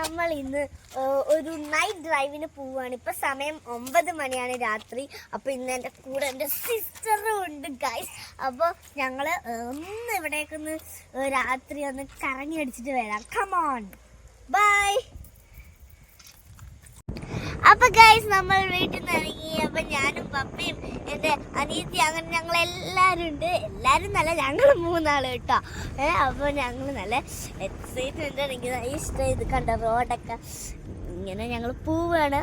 നമ്മൾ ഇന്ന് ഒരു നൈറ്റ് ഡ്രൈവിന് പോവുകയാണ്. ഇപ്പം സമയം 9 മണിയാണ് രാത്രി. അപ്പോൾ ഇന്ന് എൻ്റെ കൂടെ എൻ്റെ സിസ്റ്ററും ഉണ്ട് ഗൈസ്. അപ്പോൾ ഞങ്ങൾ ഒന്ന് ഇവിടേക്കൊന്ന് രാത്രി ഒന്ന് കറങ്ങി അടിച്ചിട്ട് വരാം. Come on by. അപ്പൊ ഗൈസ് നമ്മൾ വീട്ടിൽ നിന്ന് ഇറങ്ങി. അപ്പൊ ഞാനും പപ്പയും എൻ്റെ അനിയത്തി അങ്ങനെ ഞങ്ങൾ എല്ലാവരും ഉണ്ട്. എല്ലാവരും നല്ല ഞങ്ങൾ 3 ആള് കേട്ടോ. അപ്പോൾ ഞങ്ങൾ നല്ല എക്സൈറ്റ്മെന്റ് ആണ്. എനിക്ക് ഇഷ്ടം ഇത് കണ്ട റോഡൊക്കെ ഇങ്ങനെ ഞങ്ങൾ പോവുകയാണ്.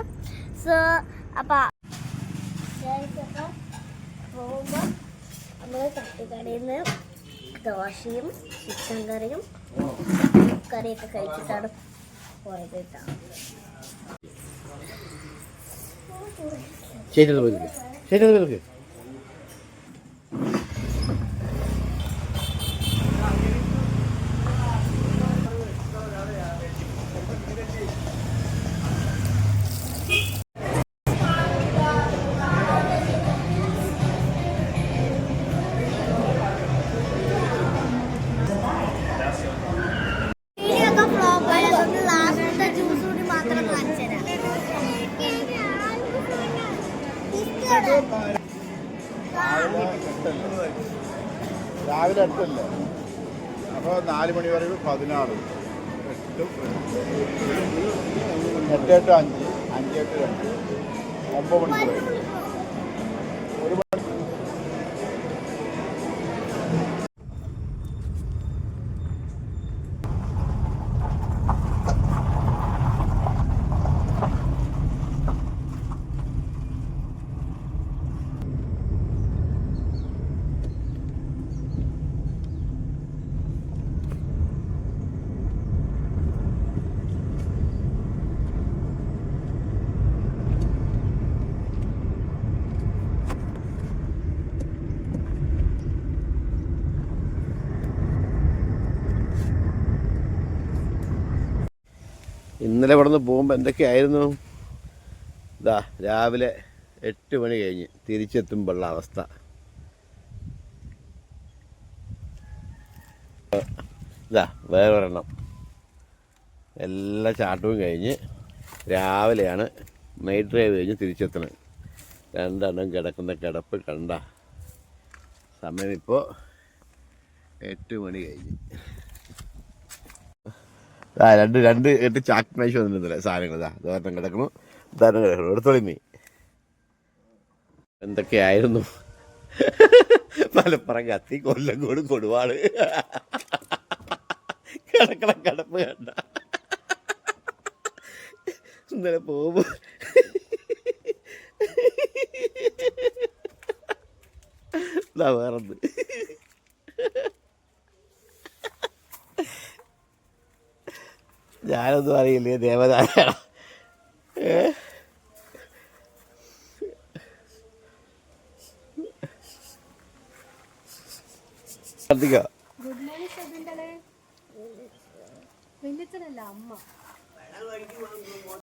സോ അപ്പോൾ പോകുമ്പോൾ നമ്മൾ തട്ടുകടയിൽ നിന്ന് ദോശയും ചിക്കൻ കറിയും കറിയൊക്കെ കഴിച്ചിട്ടാണ് പോയത് കേട്ടോ. ശരി ശരി രാവിലെ 8 അല്ലേ, അപ്പോൾ 4 മണി വരെ 16, 8 8 5 5 8 2 9 മണിക്കൂർ. ഇന്നലെ ഇവിടെ നിന്ന് പോകുമ്പോൾ എന്തൊക്കെയായിരുന്നു? ഇതാ രാവിലെ 8 മണി കഴിഞ്ഞ് തിരിച്ചെത്തുമ്പോഴുള്ള അവസ്ഥ. ഇതാ വേറൊരെണ്ണം. എല്ലാ ചാട്ടവും കഴിഞ്ഞ് രാവിലെയാണ് നൈറ്റ് ഡ്രൈവ് കഴിഞ്ഞ് തിരിച്ചെത്തണത്. 2 എണ്ണം കിടക്കുന്ന കിടപ്പ് കണ്ട. സമയം ഇപ്പോൾ 8 മണി കഴിഞ്ഞ്. രണ്ട് 8 ചാക്ക് നൈഷ് വന്നിട്ടുണ്ടല്ലേ സാധനങ്ങൾ. ദോരം കിടക്കുന്നു, ദാരം കിടക്കണം. എടുത്തോളി നീ. എന്തൊക്കെയായിരുന്നു? മലപ്പുറം കത്തി, കൊല്ലങ്കോട് കൊടുവാള് കിടക്കണ കിടപ്പ് കണ്ട. ഇന്നലെ പോകുമ്പോ വേറെന്ത് ഞാനൊന്നും അറിയില്ലേ ദേവതാരാണ്. ശ്രദ്ധിക്കോ?